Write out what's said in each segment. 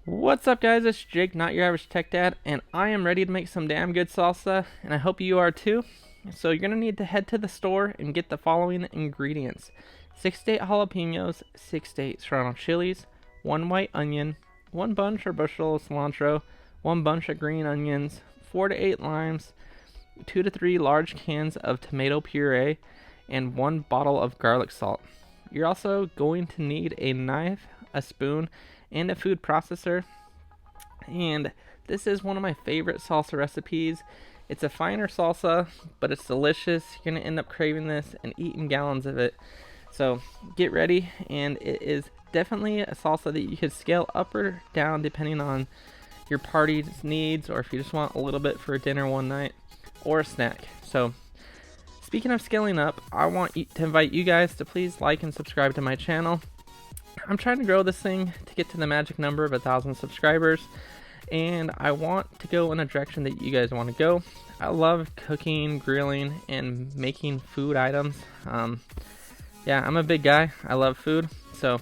What's up, guys? It's Jake, not your average tech dad, and I am ready to make some damn good salsa, and I hope you are too. So you're going to need to head to the store and get the following ingredients: 6 to 8 jalapenos, 6 to 8 Serrano chilies, 1 white onion, 1 bunch or bushel of cilantro, 1 bunch of green onions, 4 to 8 limes, 2 to 3 large cans of tomato puree, and 1 bottle of garlic salt. You're also going to need a knife, a spoon, and a food processor. And this is one of my favorite salsa recipes. It's a finer salsa, but it's delicious. You're going to end up craving this and eating gallons of it. So get ready, and it is definitely a salsa that you could scale up or down depending on your party's needs, or if you just want a little bit for dinner one night or a snack. So speaking of scaling up, I want to invite you guys to please like and subscribe to my channel. I'm trying to grow this thing to get to the magic number of 1,000 subscribers, and I want to go in a direction that you guys want to go. I love cooking, grilling, and making food items. Yeah, I'm a big guy. I love food. So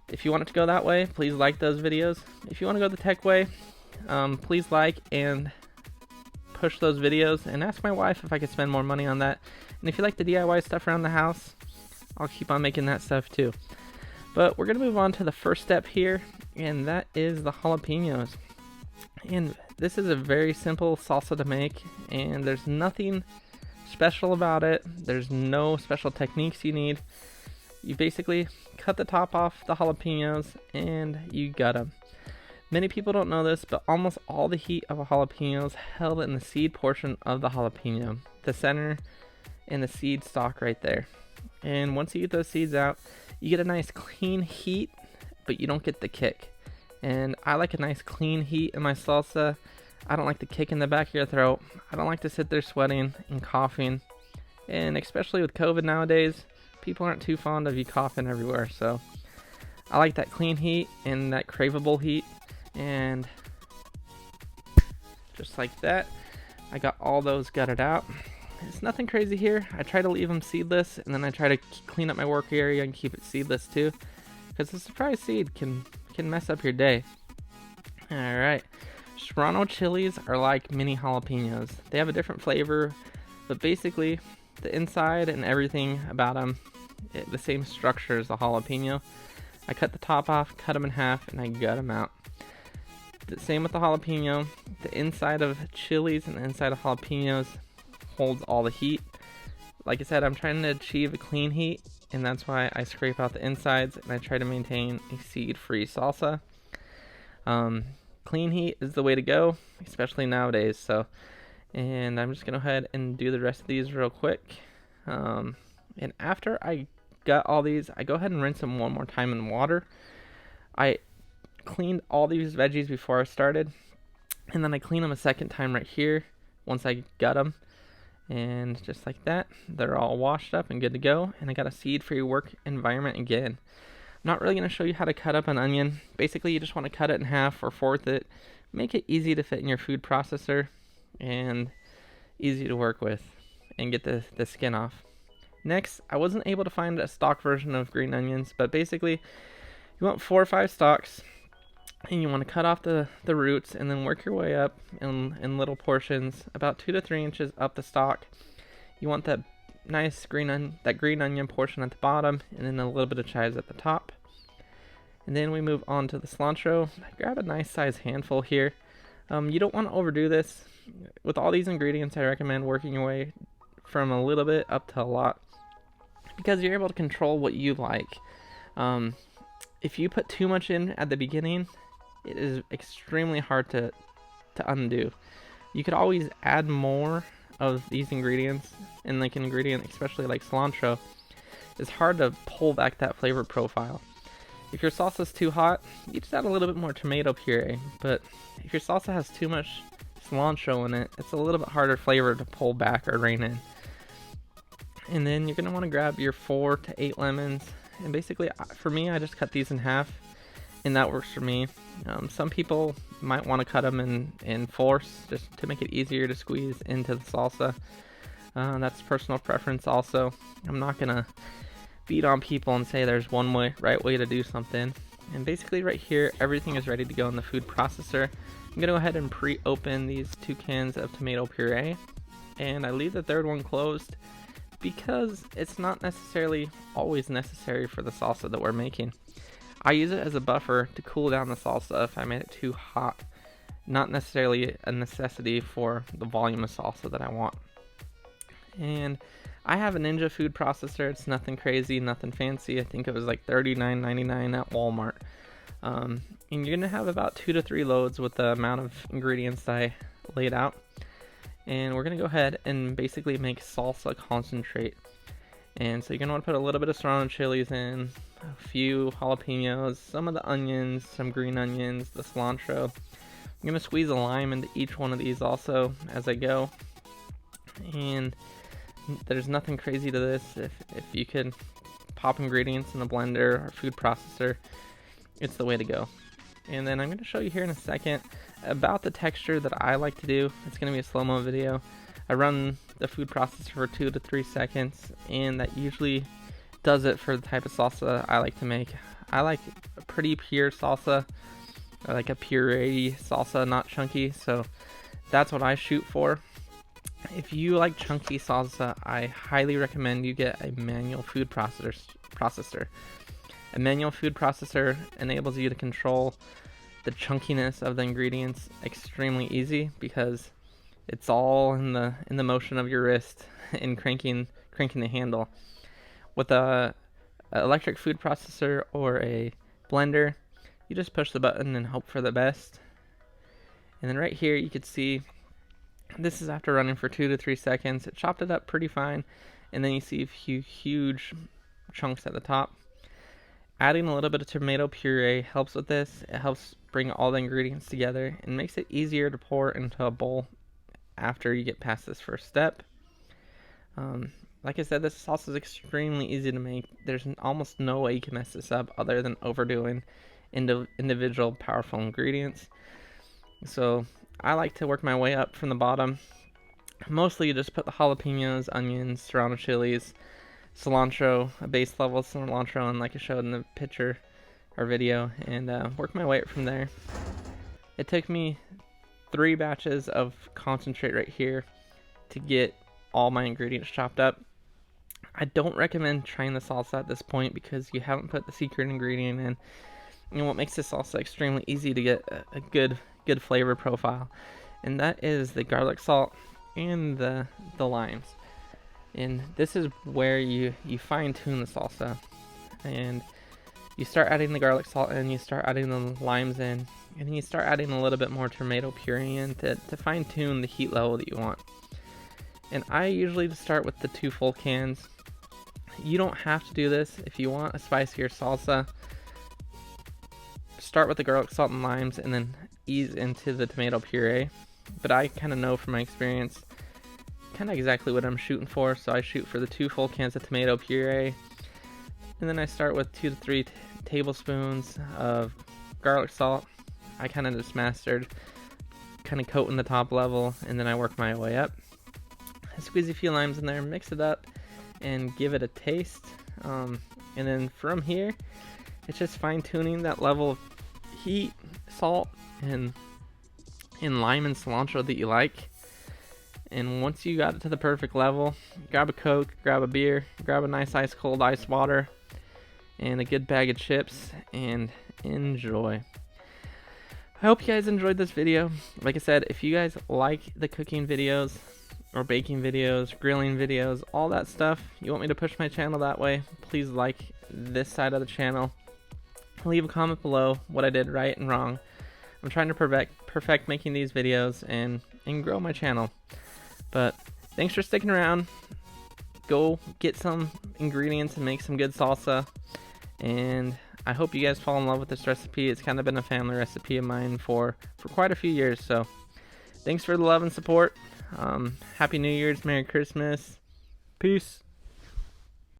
if you want it to go that way, please like those videos. If you want to go the tech way, please like and push those videos, and ask my wife if I could spend more money on that. And if you like the DIY stuff around the house, I'll keep on making that stuff too. But we're going to move on to the first step here, and that is the jalapenos. And this is a very simple salsa to make, and there's nothing special about it. There's no special techniques you need. You basically cut the top off the jalapenos, and you gut them. Many people don't know this, but almost all the heat of a jalapeno is held in the seed portion of the jalapeno, the center and the seed stalk right there. And once you get those seeds out, you get a nice clean heat, but you don't get the kick. And I like a nice clean heat in my salsa. I don't like the kick in the back of your throat. I don't like to sit there sweating and coughing. And especially with COVID nowadays, people aren't too fond of you coughing everywhere. So I like that clean heat and that craveable heat. And just like that, I got all those gutted out. It's nothing crazy here. I try to leave them seedless, and then I try to clean up my work area and keep it seedless too, because the surprise seed can mess up your day. Alright, Serano chilies are like mini jalapenos. They have a different flavor, but basically the inside and everything about them, the same structure as the jalapeno. I cut the top off, cut them in half, and I gut them out. The same with the jalapeno. The inside of chilies and the inside of jalapenos holds all the heat. Like I said, I'm trying to achieve a clean heat, and that's why I scrape out the insides, and I try to maintain a seed-free salsa. Clean heat is the way to go, especially nowadays. So, and I'm just gonna go ahead and do the rest of these real quick. And after I gut all these, I go ahead and rinse them one more time in water. I cleaned all these veggies before I started, and then I clean them a second time right here once I gut them. And just like that, they're all washed up and good to go, and I got a seed-free work environment again. I'm not really going to show you how to cut up an onion. Basically, you just want to cut it in half or fourth it, make it easy to fit in your food processor, and easy to work with, and get the skin off. Next, I wasn't able to find a stock version of green onions, but basically, you want 4 or 5 stalks, and you want to cut off the roots and then work your way up in little portions, about 2 to 3 inches up the stalk. You want that nice green onion portion at the bottom, and then a little bit of chives at the top. And then we move on to the cilantro. Grab a nice size handful here. You don't want to overdo this. With all these ingredients, I recommend working your way from a little bit up to a lot, because you're able to control what you like. If you put too much in at the beginning, it is extremely hard to undo. You could always add more of these ingredients, and like an ingredient, especially like cilantro, it's hard to pull back that flavor profile. If your salsa is too hot, you just add a little bit more tomato puree. But if your salsa has too much cilantro in it, it's a little bit harder flavor to pull back or rein in. And then you're going to want to grab your 4 to 8 lemons. And basically, for me, I just cut these in half, and that works for me. Some people might want to cut them in fourths just to make it easier to squeeze into the salsa. That's personal preference also. I'm not going to beat on people and say there's one right way to do something. And basically right here, everything is ready to go in the food processor. I'm gonna go ahead and pre-open these 2 cans of tomato puree, and I leave the third one closed because it's not necessarily always necessary for the salsa that we're making. I use it as a buffer to cool down the salsa if I made it too hot, not necessarily a necessity for the volume of salsa that I want. And I have a Ninja food processor. It's nothing crazy, nothing fancy. I think it was like $39.99 at Walmart. And you're gonna have about 2 to 3 loads with the amount of ingredients that I laid out. And we're gonna go ahead and basically make salsa concentrate. And so you're gonna want to put a little bit of Serano chilies in, a few jalapeños, some of the onions, some green onions, the cilantro. I'm gonna squeeze a lime into each one of these also as I go. And there's nothing crazy to this. If you could pop ingredients in a blender or food processor, it's the way to go. And then I'm going to show you here in a second about the texture that I like to do. It's going to be a slow-mo video. I run the food processor for 2 to 3 seconds, and that usually does it for the type of salsa I like to make. I like a pretty pure salsa. I like a puree salsa, not chunky, so that's what I shoot for. If you like chunky salsa, I highly recommend you get a manual food processor. A manual food processor enables you to control the chunkiness of the ingredients extremely easy because it's all in the motion of your wrist and cranking the handle. With a electric food processor or a blender, you just push the button and hope for the best. And then right here you could see this is after running for 2 to 3 seconds. It chopped it up pretty fine, and then you see a few huge chunks at the top. Adding a little bit of tomato puree helps with this. It helps bring all the ingredients together and makes it easier to pour into a bowl after you get past this first step. Like I said, this sauce is extremely easy to make. There's almost no way you can mess this up other than overdoing individual powerful ingredients. So I like to work my way up from the bottom. Mostly you just put the jalapeños, onions, Serrano chilies, cilantro, a base level cilantro, and like I showed in the picture or video, and work my way up from there. It took me 3 batches of concentrate right here to get all my ingredients chopped up. I don't recommend trying the salsa at this point because you haven't put the secret ingredient in. And what makes this salsa extremely easy to get a good flavor profile, and that is the garlic salt and the limes. And this is where you fine-tune the salsa, and you start adding the garlic salt in, you start adding the limes in, and then you start adding a little bit more tomato puree in to fine-tune the heat level that you want. And I usually just start with the 2 full cans. You don't have to do this. If you want a spicier salsa, start with the garlic salt and limes and then ease into the tomato puree. But I kind of know from my experience kind of exactly what I'm shooting for, so I shoot for the 2 full cans of tomato puree, and then I start with 2 to 3 tablespoons of garlic salt. I kind of just mastered, kind of coating the top level, and then I work my way up. I squeeze a few limes in there, mix it up, and give it a taste. And then from here, it's just fine-tuning that level of heat, salt, and lime and cilantro that you like. And once you got it to the perfect level, grab a Coke, grab a beer, grab a nice ice cold ice water, and a good bag of chips, and enjoy. I hope you guys enjoyed this video. Like I said, if you guys like the cooking videos, or baking videos, grilling videos, all that stuff, you want me to push my channel that way, please like this side of the channel. Leave a comment below what I did right and wrong. I'm trying to perfect making these videos and grow my channel. But thanks for sticking around. Go get some ingredients and make some good salsa. And I hope you guys fall in love with this recipe. It's kind of been a family recipe of mine for quite a few years. So thanks for the love and support. Happy New Year's, Merry Christmas. Peace.